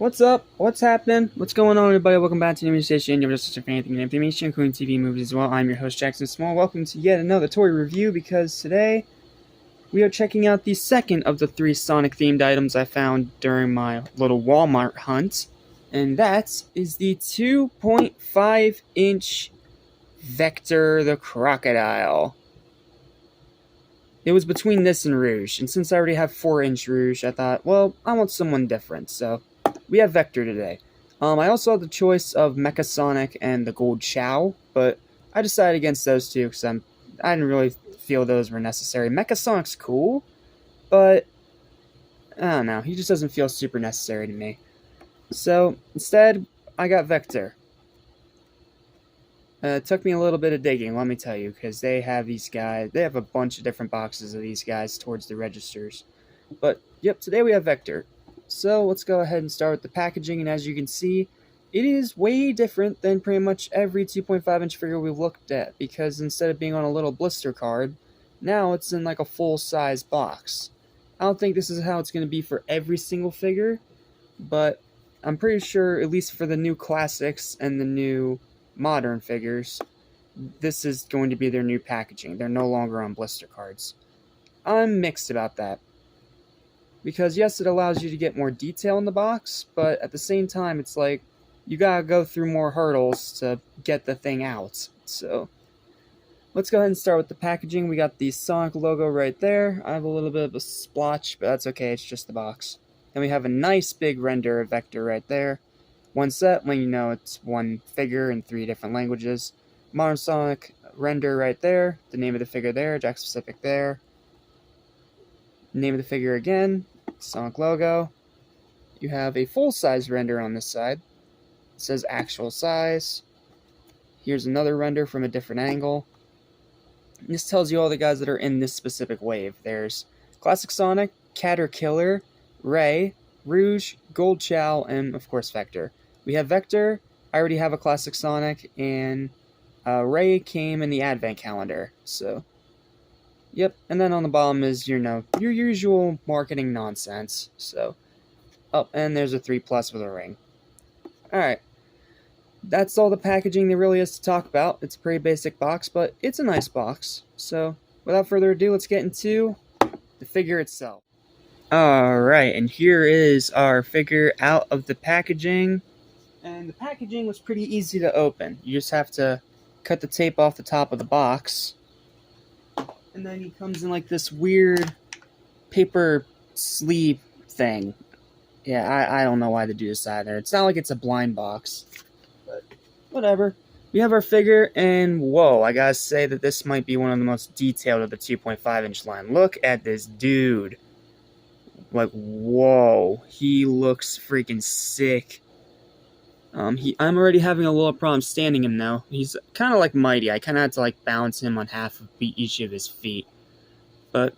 What's up? What's happening? What's going on, everybody? Welcome back to the Animation Station. You're just such a fan of animation, including TV movies as well. I'm your host, Jackson Small. Welcome to yet another toy review, because today we are checking out the second of the 3 Sonic-themed items I found during my little Walmart hunt, and that is the 2.5-inch Vector the Crocodile. It was between this and Rouge, and since I already have 4-inch Rouge, I thought, well, I want someone different, so we have Vector today. I also had the choice of Mecha Sonic and the Gold Chow, but I decided against those two because I didn't really feel those were necessary. Mecha Sonic's cool, but I don't know, he just doesn't feel super necessary to me. So instead, I got Vector. It took me a little bit of digging, let me tell you, because they have these guys. They have a bunch of different boxes of these guys towards the registers. But yep, today we have Vector. So let's go ahead and start with the packaging, and as you can see, it is way different than pretty much every 2.5-inch figure we've looked at, because instead of being on a little blister card, now it's in like a full-size box. I don't think this is how it's going to be for every single figure, but I'm pretty sure, at least for the new classics and the new modern figures, this is going to be their new packaging. They're no longer on blister cards. I'm mixed about that, because yes, it allows you to get more detail in the box, but at the same time, it's like you gotta go through more hurdles to get the thing out. So let's go ahead and start with the packaging. We got the Sonic logo right there. I have a little bit of a splotch, but that's okay, it's just the box. Then we have a nice big render of Vector right there. One set, letting you know it's one figure in 3 different languages. Modern Sonic render right there. The name of the figure there, JAKKS Pacific there. Name of the figure again, Sonic logo. You have a full-size render on this side. It says actual size. Here's another render from a different angle. And this tells you all the guys that are in this specific wave. There's Classic Sonic, Caterkiller, Ray, Rouge, Gold Chow, and of course Vector. We have Vector. I already have a Classic Sonic, and Ray came in the Advent calendar. So, yep. And then on the bottom is, you know, your usual marketing nonsense. So, oh, and there's a 3+ with a ring. Alright. That's all the packaging there really is to talk about. It's a pretty basic box, but it's a nice box. So, without further ado, let's get into the figure itself. Alright, and here is our figure out of the packaging. And the packaging was pretty easy to open. You just have to cut the tape off the top of the box. And then he comes in like this weird paper sleeve thing. Yeah, I don't know why they do this either. It's not like it's a blind box, but whatever. We have our figure, and whoa, I gotta say that this might be one of the most detailed of the 2.5-inch line. Look at this dude. Like, whoa, he looks freaking sick. I'm already having a little problem standing him now. He's kind of like Mighty. I kind of had to like balance him on half of each of his feet. But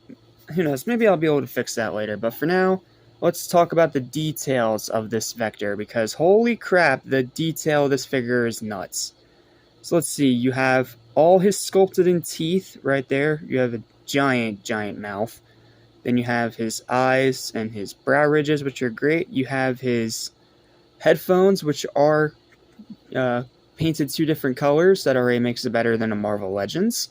who knows? Maybe I'll be able to fix that later. But for now, let's talk about the details of this Vector, because holy crap, the detail of this figure is nuts. So let's see. You have all his sculpted in teeth right there. You have a giant, giant mouth. Then you have his eyes and his brow ridges, which are great. You have his headphones, which are painted 2 different colors. That already makes it better than a Marvel Legends.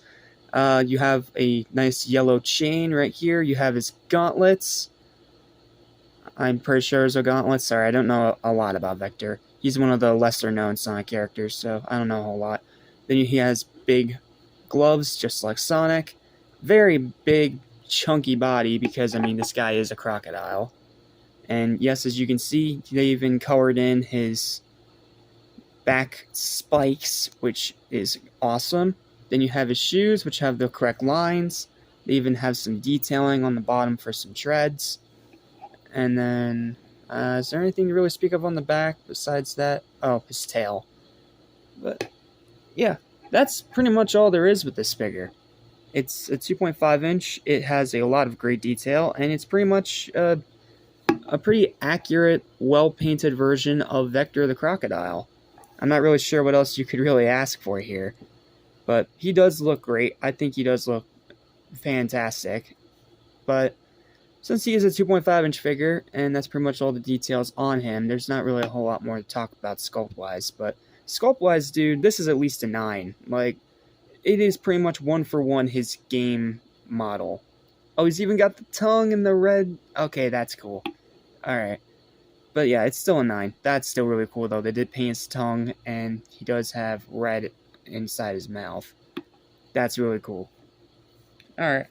You have a nice yellow chain right here. You have his gauntlets. I'm pretty sure it's a gauntlet. Sorry, I don't know a lot about Vector. He's one of the lesser-known Sonic characters, so I don't know a whole lot. Then he has big gloves, just like Sonic. Very big, chunky body, because, I mean, this guy is a crocodile. And yes, as you can see, they even colored in his back spikes, which is awesome. Then you have his shoes, which have the correct lines. They even have some detailing on the bottom for some treads. And then, is there anything to really speak of on the back besides that? Oh, his tail. But, yeah, that's pretty much all there is with this figure. It's a 2.5-inch, it has a lot of great detail, and it's pretty much a pretty accurate, well-painted version of Vector the Crocodile. I'm not really sure what else you could really ask for here, but he does look great. I think he does look fantastic. But since he is a 2.5-inch figure, and that's pretty much all the details on him, there's not really a whole lot more to talk about sculpt-wise. But sculpt-wise, dude, this is at least a 9. Like, it is pretty much one for one his game model. Oh, he's even got the tongue and the red. Okay, that's cool. Alright. But yeah, it's still a 9. That's still really cool, though. They did paint his tongue, and he does have red inside his mouth. That's really cool. Alright.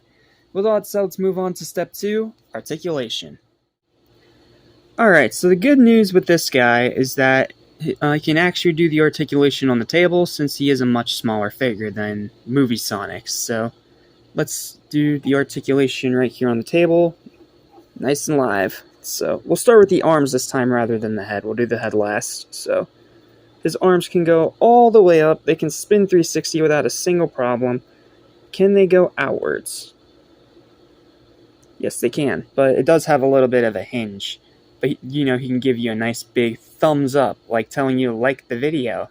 With all that said, let's move on to step 2, articulation. Alright, so the good news with this guy is that he can actually do the articulation on the table, since he is a much smaller figure than Movie Sonic. So let's do the articulation right here on the table, nice and live. So we'll start with the arms this time rather than the head. We'll do the head last. So his arms can go all the way up. They can spin 360 without a single problem. Can they go outwards? Yes, they can, but it does have a little bit of a hinge. But, you know, he can give you a nice big thumbs up, like telling you to like the video.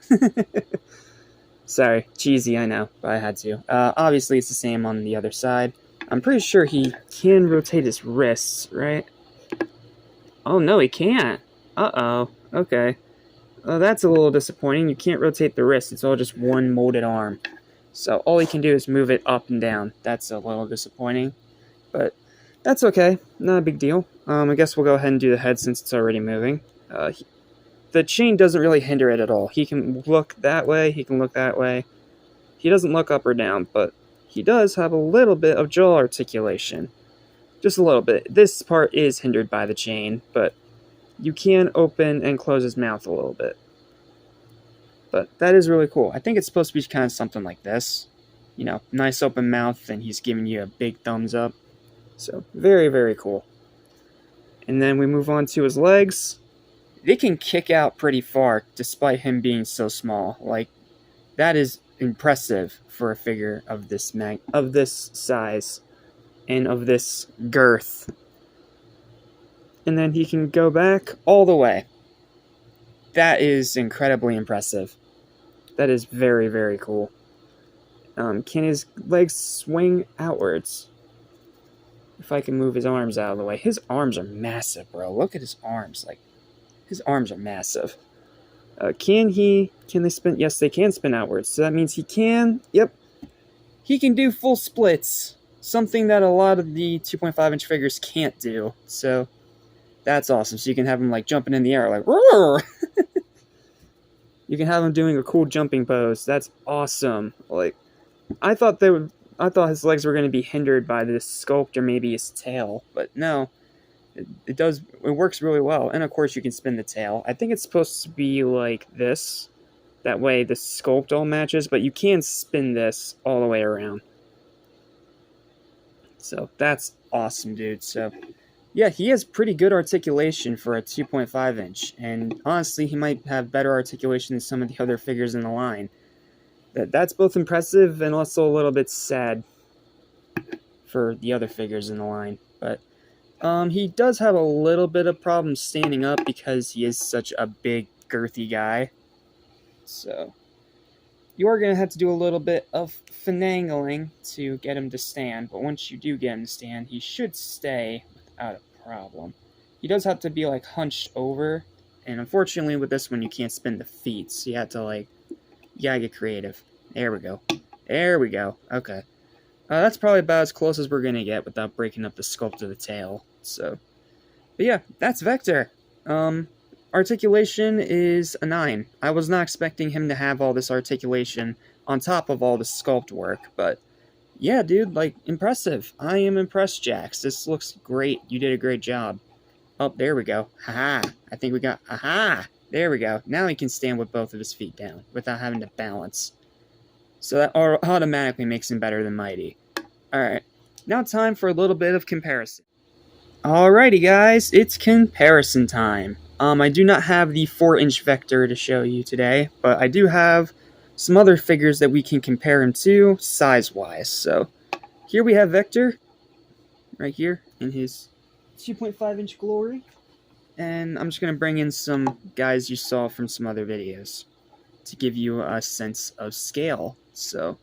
Sorry, cheesy, I know, but I had to. Obviously, it's the same on the other side. I'm pretty sure he can rotate his wrists, right? Oh, no, he can't. Uh-oh, okay. That's a little disappointing. You can't rotate the wrist. It's all just one molded arm. So all he can do is move it up and down. That's a little disappointing, but that's okay. Not a big deal. I guess we'll go ahead and do the head since it's already moving. The chain doesn't really hinder it at all. He can look that way, he can look that way. He doesn't look up or down, but he does have a little bit of jaw articulation. Just a little bit. This part is hindered by the chain, but you can open and close his mouth a little bit. But that is really cool. I think it's supposed to be kind of something like this. You know, nice open mouth, and he's giving you a big thumbs up. So, very, very cool. And then we move on to his legs. They can kick out pretty far, despite him being so small. Like, that is impressive for a figure of this size and of this girth. And then he can go back all the way. That is incredibly impressive. That is very, very cool. Can his legs swing outwards? If I can move his arms out of the way. His arms are massive, bro. Look at his arms. Like, his arms are massive. Can they spin? Yes, they can spin outwards. So that means he can, yep. He can do full splits. Something that a lot of the 2.5-inch figures can't do. So, that's awesome. So you can have him, like, jumping in the air, like, roar! You can have him doing a cool jumping pose. That's awesome. Like, I thought his legs were going to be hindered by this sculpt or maybe his tail, but no. It works really well. And of course you can spin the tail. I think it's supposed to be like this. That way the sculpt all matches, but you can spin this all the way around. So that's awesome, dude. So yeah, he has pretty good articulation for a 2.5-inch. And honestly, he might have better articulation than some of the other figures in the line. That's both impressive and also a little bit sad for the other figures in the line. But he does have a little bit of problem standing up because he is such a big, girthy guy. So you are going to have to do a little bit of finagling to get him to stand. But once you do get him to stand, he should stay without a problem. He does have to be, like, hunched over. And unfortunately, with this one, you can't spin the feet. So you have to, like, you gotta get creative. There we go. There we go. Okay. That's probably about as close as we're gonna get without breaking up the sculpt of the tail. So, but yeah, that's Vector. Articulation is a 9. I was not expecting him to have all this articulation on top of all the sculpt work, but yeah, dude, like, impressive. I am impressed, JAKKS. This looks great. You did a great job. Oh, there we go. Haha. I think we got... Aha! There we go. Now he can stand with both of his feet down without having to balance. So that automatically makes him better than Mighty. Alright. Now time for a little bit of comparison. Alrighty, guys. It's comparison time. I do not have the 4-inch Vector to show you today, but I do have some other figures that we can compare him to size-wise. So here we have Vector. Right here in his 2.5-inch glory. And I'm just going to bring in some guys you saw from some other videos to give you a sense of scale. So,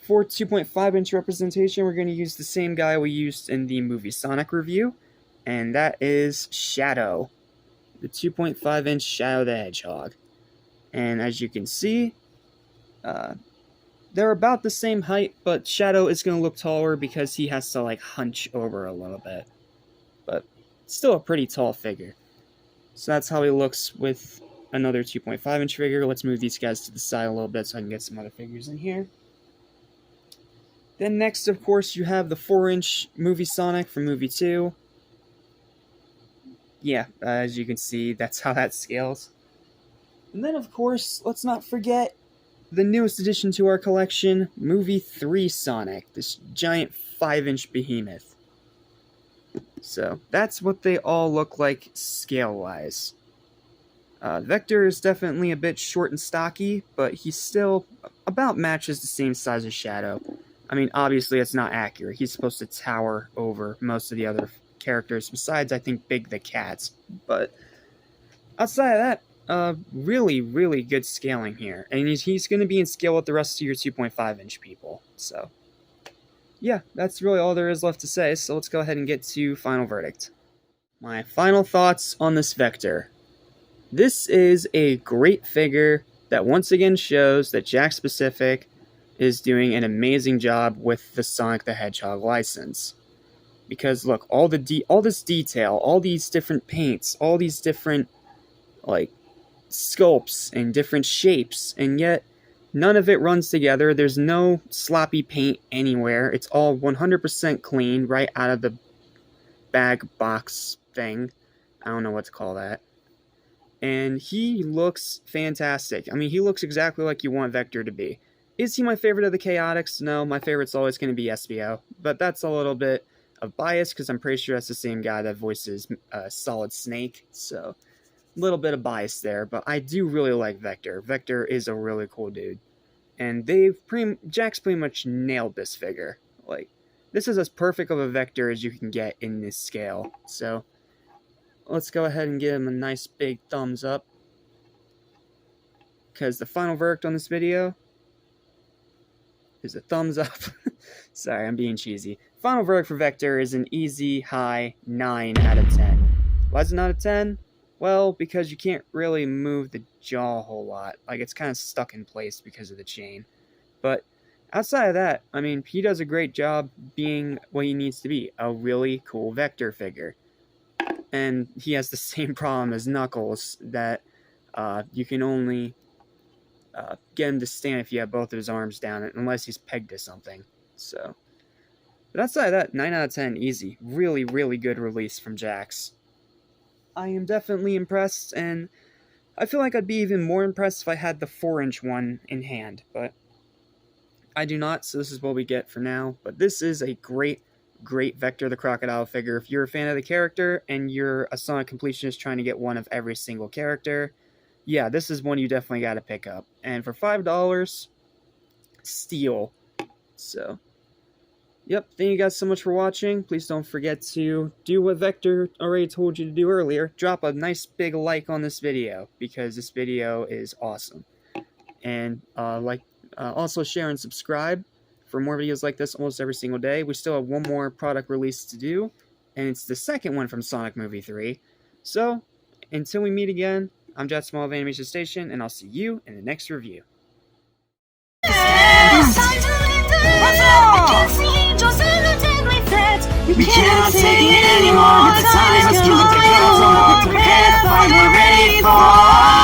For 2.5-inch representation, we're going to use the same guy we used in the movie Sonic review, and that is Shadow, the 2.5-inch Shadow the Hedgehog. And as you can see, they're about the same height, but Shadow is going to look taller because he has to like hunch over a little bit. But still a pretty tall figure. So that's how he looks with another 2.5-inch figure. Let's move these guys to the side a little bit so I can get some other figures in here. Then next, of course, you have the 4-inch movie Sonic from movie 2. Yeah, as you can see, that's how that scales. And then, of course, let's not forget the newest addition to our collection, movie 3 Sonic, this giant 5-inch behemoth. So, that's what they all look like scale-wise. Vector is definitely a bit short and stocky, but he still about matches the same size as Shadow. I mean, obviously it's not accurate. He's supposed to tower over most of the other characters, besides, I think, Big the Cat. But outside of that, really, really good scaling here. And he's going to be in scale with the rest of your 2.5-inch people. So, yeah, that's really all there is left to say. So let's go ahead and get to final verdict. My final thoughts on this Vector. This is a great figure that once again shows that JAKKS Pacific is doing an amazing job with the Sonic the Hedgehog license. Because look, all this detail, all these different paints, all these different like sculpts and different shapes, and yet none of it runs together. There's no sloppy paint anywhere. It's all 100% clean right out of the bag box thing. I don't know what to call that. And he looks fantastic. I mean, he looks exactly like you want Vector to be. Is he my favorite of the Chaotix? No, my favorite's always going to be SBO. But that's a little bit of bias, because I'm pretty sure that's the same guy that voices Solid Snake. So, a little bit of bias there. But I do really like Vector. Vector is a really cool dude. And JAKKS pretty much nailed this figure. Like, this is as perfect of a Vector as you can get in this scale. So, let's go ahead and give him a nice big thumbs up. Because the final verdict on this video is a thumbs up. Sorry, I'm being cheesy. Final verdict for Vector is an easy, high 9 out of 10. Why is it not a 10? Well, because you can't really move the jaw a whole lot. Like, it's kind of stuck in place because of the chain. But outside of that, I mean, he does a great job being what he needs to be. A really cool Vector figure. And he has the same problem as Knuckles, that you can only get him to stand if you have both of his arms down, unless he's pegged to something. So, but outside of that, 9 out of 10, easy. Really, really good release from JAKKS. I am definitely impressed, and I feel like I'd be even more impressed if I had the 4-inch one in hand, but I do not, so this is what we get for now. But this is a great Vector the Crocodile figure. If you're a fan of the character, and you're a Sonic completionist trying to get one of every single character, yeah, this is one you definitely got to pick up. And for $5, steal. So, yep, thank you guys so much for watching. Please don't forget to do what Vector already told you to do earlier. Drop a nice big like on this video, because this video is awesome. And also share and subscribe for more videos like this almost every single day. We still have one more product release to do, and it's the second one from Sonic Movie 3. So, until we meet again, I'm Jet Small of Animation Station, and I'll see you in the next review. We cannot take it anymore. The time is coming. Prepare, we're ready for